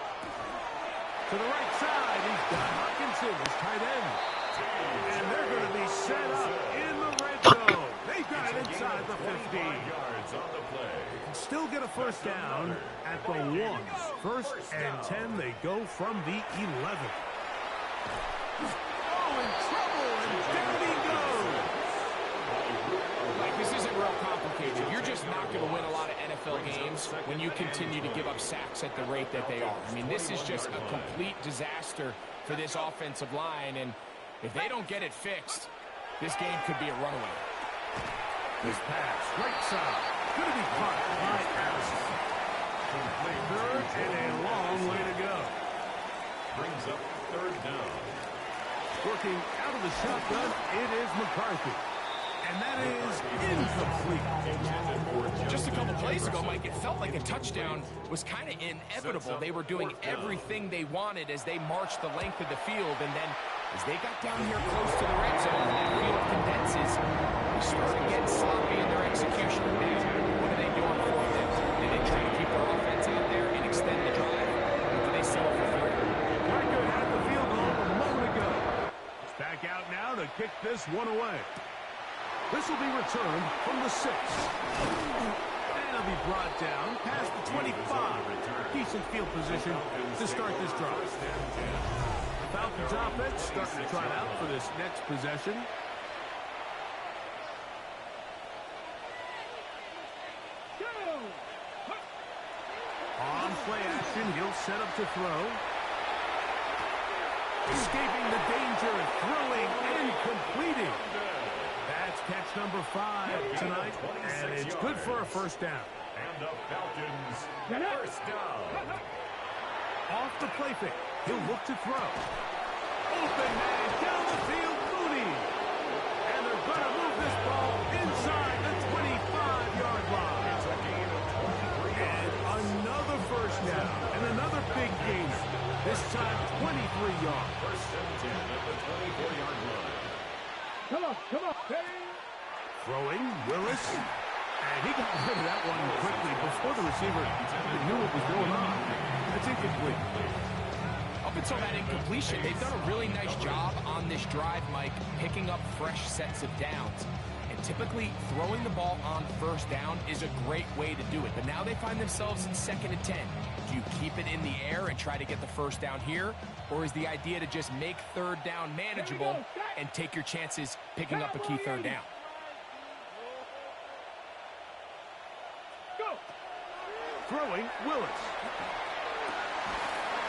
To the right side, he's got Hawkinson, his tight end. And they're going to be set up in the red zone. They've got it inside the 15. Yards on the play. Still get a first down at the 1. 1st and 10, they go from the 11. Oh, in trouble, and down he goes. Like, this isn't real complicated. You're just not going to win a lot of NFL games when you continue to give up sacks at the rate that they are. I mean, this is just a complete disaster for this offensive line, and if they don't get it fixed, this game could be a runaway. This pass, right side, going to be caught by Allison. Third and a long way to go. Brings up 3rd down. Working out of the shotgun, it is McCarthy. And that is incomplete. Just a couple plays ago, Mike, it felt like a touchdown was kind of inevitable. They were doing everything they wanted as they marched the length of the field, and then as they got down here close to the red zone and that field condenses, they started getting sloppy in their execution. What do they do on 4th down? Do they try to keep their offense out there and extend the drive, or do they settle for 3rd? Record had the field goal a moment ago. It's back out now to kick this one away. This will be returned from the 6. And it'll be brought down past the 25. Decent field position to start this drive. The Falcons offense starting to try it out for this next possession. On play action, he'll set up to throw. Escaping the danger, throwing and completing. That's catch number 5 tonight, and it's good for a first down. And the Falcons first down. off the play fake. He'll look to throw. Open man down the field, Mooney. And they're going to move this ball inside the 25-yard line. It's a gain of 23 yards. And another first down and another big gainer. This time 23 yards. First and 10 at the 24-yard line. Come on, come on. Hey. Throwing, Willis. And he got rid of that one quickly before the receiver even knew what was going on. That's incomplete. Up until that incompletion, they've done a really nice job on this drive, Mike, picking up fresh sets of downs. And typically, throwing the ball on first down is a great way to do it. But now they find themselves in 2nd and 10. Do you keep it in the air and try to get the first down here? Or is the idea to just make 3rd down manageable and take your chances picking up a key 3rd down? Go. Throwing, Willis.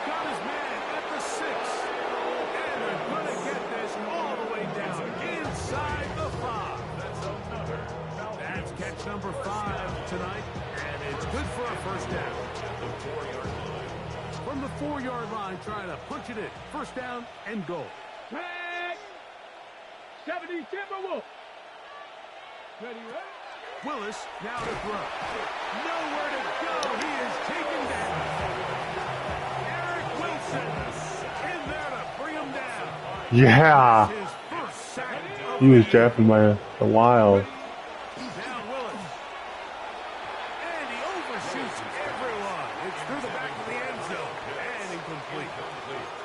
Got his man at the 6. And they're going to get this all the way down inside the 5. That's catch number 5 tonight. And it's good for a first down. From the 4-yard line, trying to punch it in. First down and goal. Tag. 70 Timberwolves. Ready, ready? Willis now to throw. Nowhere to go. He is taken down. Eric Wilson in there to bring him down. Yeah. His first sack of He was the drafted by the Wild. Now Willis. And he overshoots everyone. It's through the back of the end zone. And incomplete.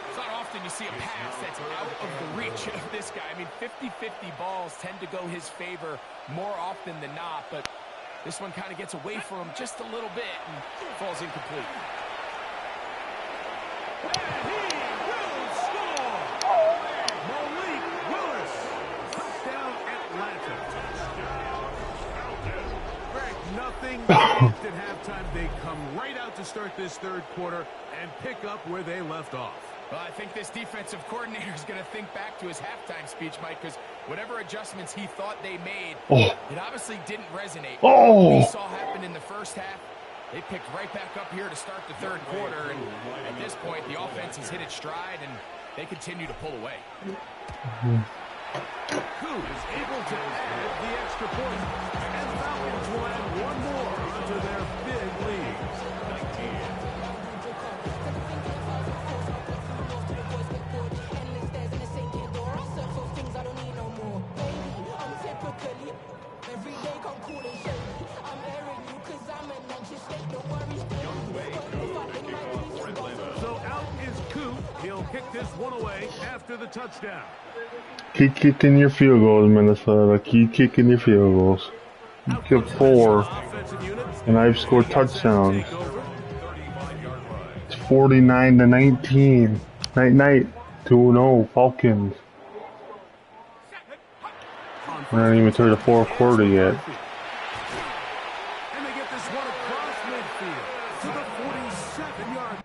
It's not often you see a pass that's out of the reach of this guy. I mean, 50-50 balls tend to go his favor more often than not, but this one kind of gets away from him just a little bit and falls incomplete. And he will score. Malik Willis. Touchdown Atlanta. Greg, nothing changed at halftime. They come right out to start this 3rd quarter and pick up where they left off. Well, I think this defensive coordinator is going to think back to his halftime speech, Mike, because whatever adjustments he thought they made, it obviously didn't resonate. What we saw happen in the first half, they picked right back up here to start the 3rd quarter, and at this point, the offense has hit its stride, and they continue to pull away. Who is able to add the extra point? And the Falcons will add one more onto their big lead. So out is Coop. He'll kick this one away after the touchdown. Keep kicking your field goals, Minnesota. Keep kicking your field goals. You kicked 4, and I've scored touchdowns. It's 49-19. Night. 2-0 Falcons. We're not even to the 4th quarter yet. And they get this one across midfield to the 47-yard.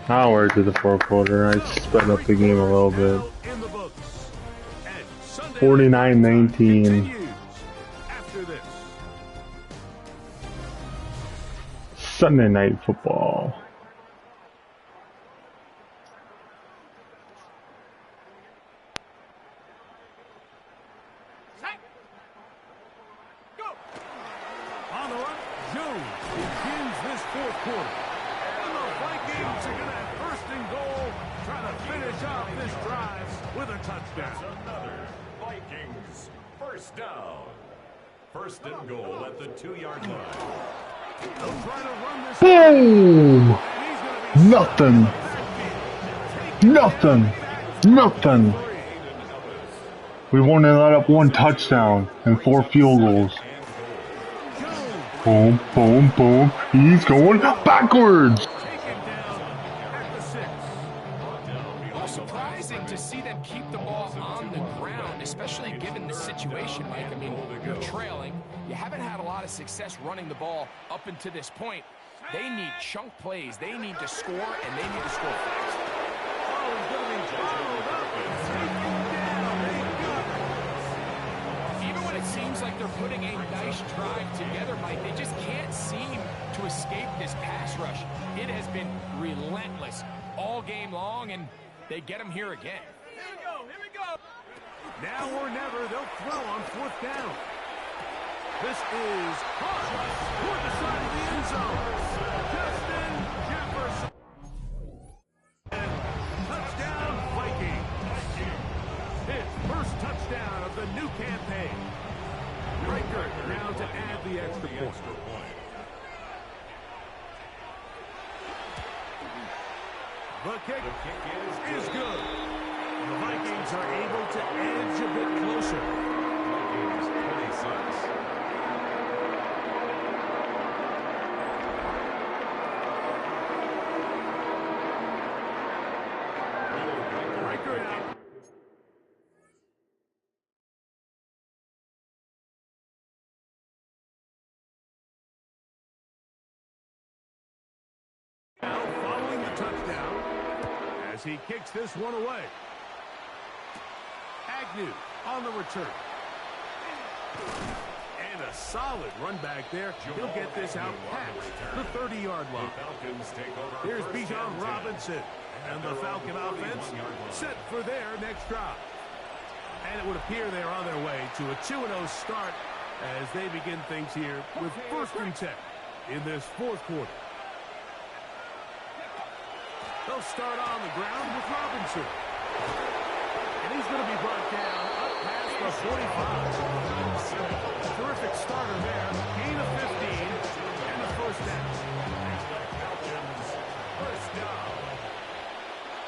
Now we're to the 4th quarter. I sped up the game a little bit. 49-19. After this. Sunday Night Football. On the run, Jones begins this 4th quarter. And the Vikings are going to have 1st and goal, trying to finish off this drive with a touchdown. Another Vikings 1st down. 1st and goal at the 2-yard line. They'll try to run this. Boom! And he's going to be Nothing. We've only let up 1 touchdown and 4 field goals. Boom. He's going backwards. Surprising to see them keep the ball on the ground, especially given the situation, Mike. I mean, you're trailing. You haven't had a lot of success running the ball up until this point. They need chunk plays. They need to score, and they need to score fast. followed up and taken down. They got it. Even when it seems like they're putting a nice drive together, Mike, they just can't seem to escape this pass rush. It has been relentless all game long, and they get them here again. Here we go. Here we go. Now or never, they'll throw on 4th down. This is hard toward the side of the end zone. Justin Jefferson. Touchdown, Vikings. His first touchdown of the new campaign. Riker now to add the extra point. The kick is good. The Vikings are able to edge a bit closer. Vikings 26. Riker out. Now following the touchdown as he kicks this one away. Agnew on the return. And a solid run back there. He'll get this out past the 30-yard line. Here's Bijan Robinson. And the Falcon offense set for their next drive. And it would appear they're on their way to a 2-0 start as they begin things here with 1st and 10 in this 4th quarter. They'll start on the ground with Robinson. And he's going to be brought down up past the 45. Terrific starter there. Gain of 15 and the 1st down. First down.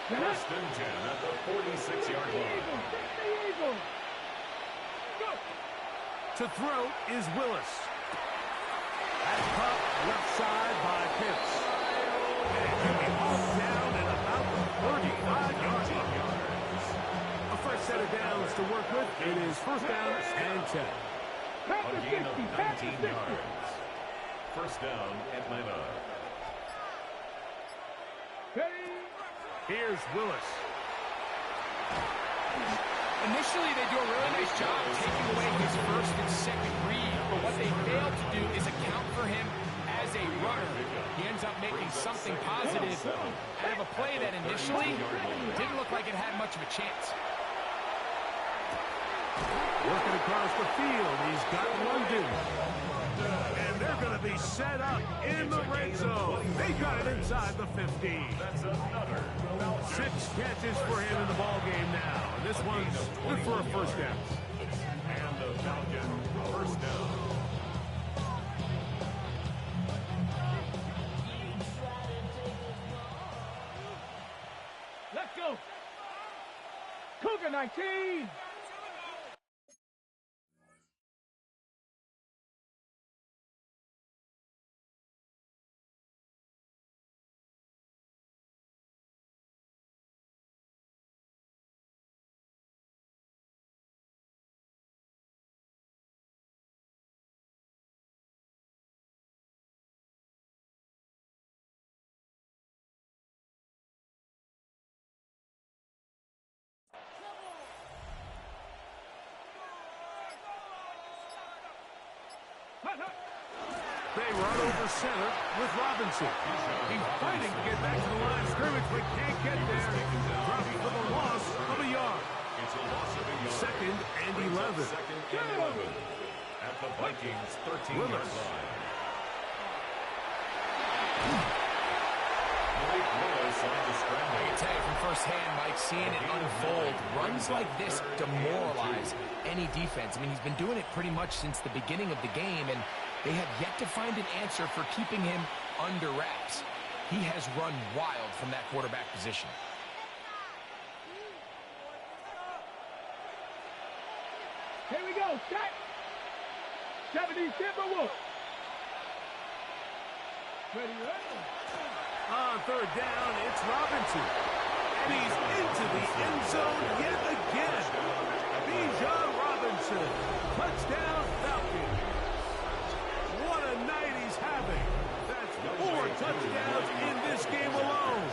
1st and 10 at the 46-yard line. To throw is Willis. That's caught left side by Pitts. And it can be hauled down at about the 35-yard line. A fresh set of downs to work with. It is 1st down and 10. A gain of 19 yards. 1st down, Atlanta. Here's Willis. Initially, they do a really nice job taking away his 1st and 2nd read, but what they fail to do is account for him as a runner. He ends up making something positive out of a play that initially didn't look like it had much of a chance. Working across the field, he's got London. And they're going to be set up in the red zone. They got it inside the 15. That's another. 6 catches for him in the ball game now. And this one's good for a 1st down. And the Falcon 1st down. Let's go. Cougar 19. They run over center with Robinson. He's fighting to get back to the line of scrimmage, but can't get there. Dropping for the loss of a yard. It's a loss of a yard. 2nd and 11. 2nd and 11 at the Vikings 13-yard line. Mike Willis on the scramble. I can tell you from firsthand, Mike, seeing it unfold, runs like this demoralize any defense. I mean, he's been doing it pretty much since the beginning of the game, and they have yet to find an answer for keeping him under wraps. He has run wild from that quarterback position. Here we go. Set. 70 Timberwolves. Ready, ready. On 3rd down, it's Robinson. And he's into the end zone yet again. Bijan Robinson. Touchdown, Falcons. What a night he's having. That's 4 touchdowns in this game alone.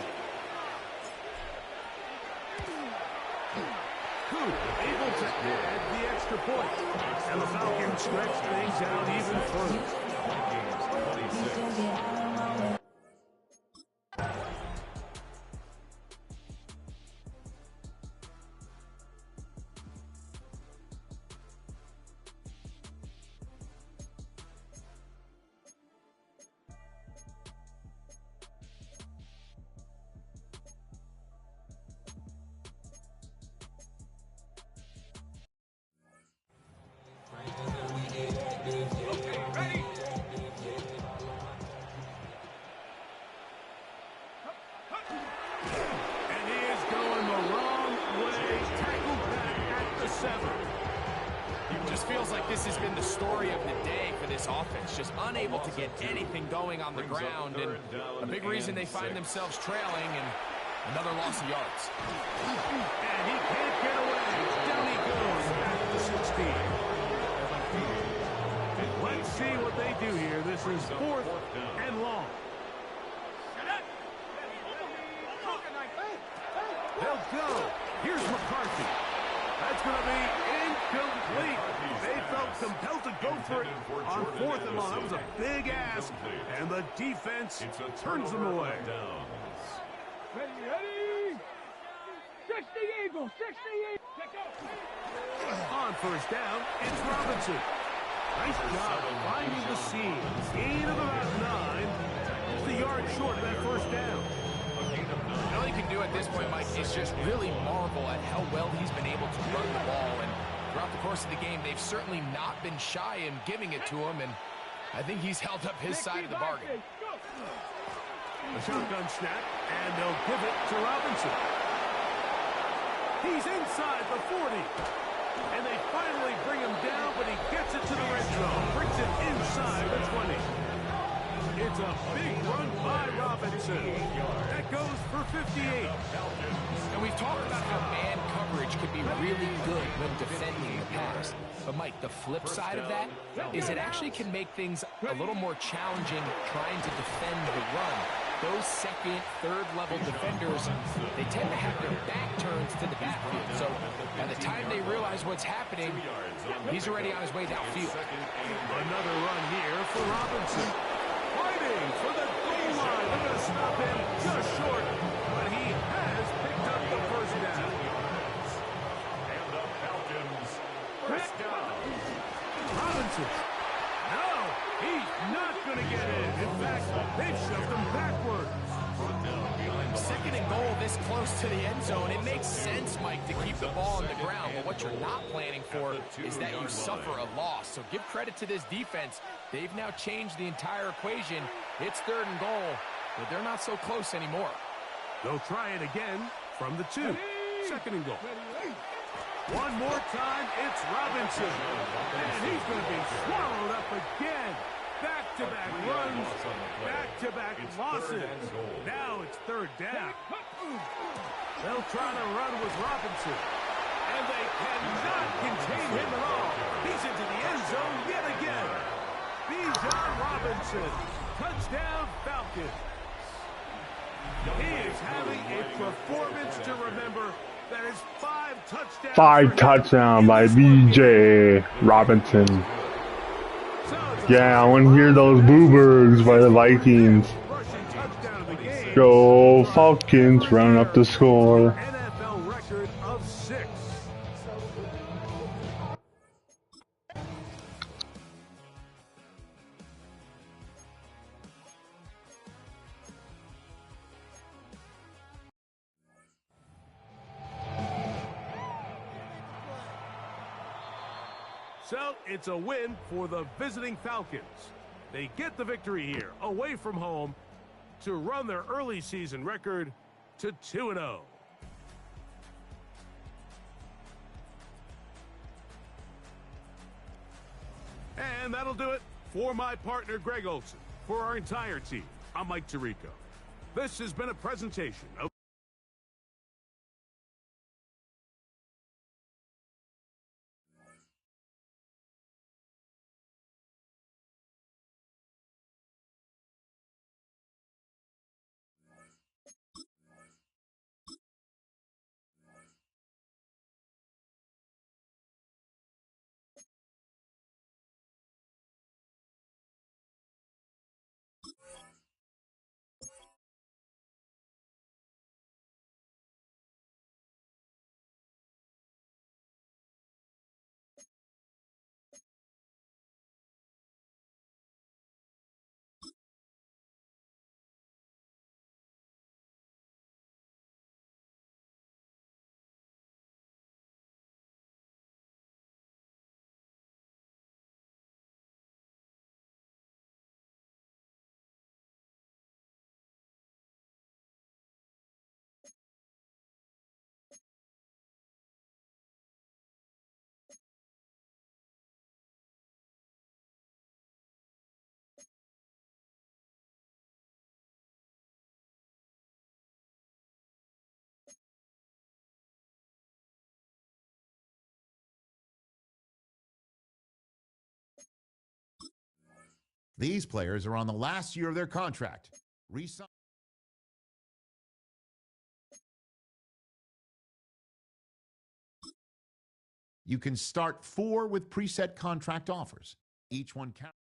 able to add the extra point. And the Falcons stretch things out even further. Feels like this has been the story of the day for this offense, just unable to get anything going on the ground, and a big reason they find themselves trailing, and another loss of yards. And he can't get away. Down he goes at the 16. Let's see what they do here. This is 4th and long. They'll go. Here's McCarthy. That's going to be incomplete. They felt compelled to go for it on 4th and long. That was a big ask, and the defense turns them away. Ready? 60 Eagles, 60 Eagles. Check out. On 1st down, it's Robinson. Nice job finding the seam. Gain of about 9. Just a yard short of that 1st down. All he can do at this point, Mike, is just really marvel at how well he's been able to run the ball. And throughout the course of the game, they've certainly not been shy in giving it to him. And I think he's held up his side of the bargain. A shotgun snap, and they'll give it to Robinson. He's inside the 40. And they finally bring him down, but he gets it to the red zone. Brings it inside the 20. It's a big run by Robinson. That goes for 58. And we've talked about how man coverage could be really good when defending the pass. But, Mike, the flip side of that is it actually can make things a little more challenging trying to defend the run. Those second, third-level defenders, they tend to have their back turns to the backfield. So by the time they realize what's happening, he's already on his way downfield. Another run here for Robinson. Fighting for the goal line. They're going to stop him just short, but he has picked up the 1st down. And the Falcons, 1st down. Robinson. No, he's not going to get in. In fact, they've shoved him backwards. 2nd and goal this close to the end zone. It makes sense, Mike, to keep the ball on the ground. But what you're not planning for is that you suffer a loss. So give credit to this defense. They've now changed the entire equation. It's 3rd and goal, but they're not so close anymore. They'll try it again from the 2. 2nd and goal. One more time, it's Robinson. And he's going to be swallowed up again. Back-to-back runs, back-to-back losses. Now it's 3rd down. They'll try to run with Robinson. And they cannot contain him at all. He's into the end zone yet again. Bijan Robinson. Touchdown, Falcons. He is having a performance to remember. That is 5 touchdowns. 5 touchdowns by B.J. Robinson. Yeah, I want to hear those boo-birds by the Vikings. Go Falcons, run up the score. NFL record of 6. So it's a win for the visiting Falcons. They get the victory here, away from home, to run their early season record to 2-0. And that'll do it for my partner, Greg Olson. For our entire team, I'm Mike Tirico. This has been a presentation of These players are on the last year of their contract. Resign. You can start 4 with preset contract offers. Each one counts.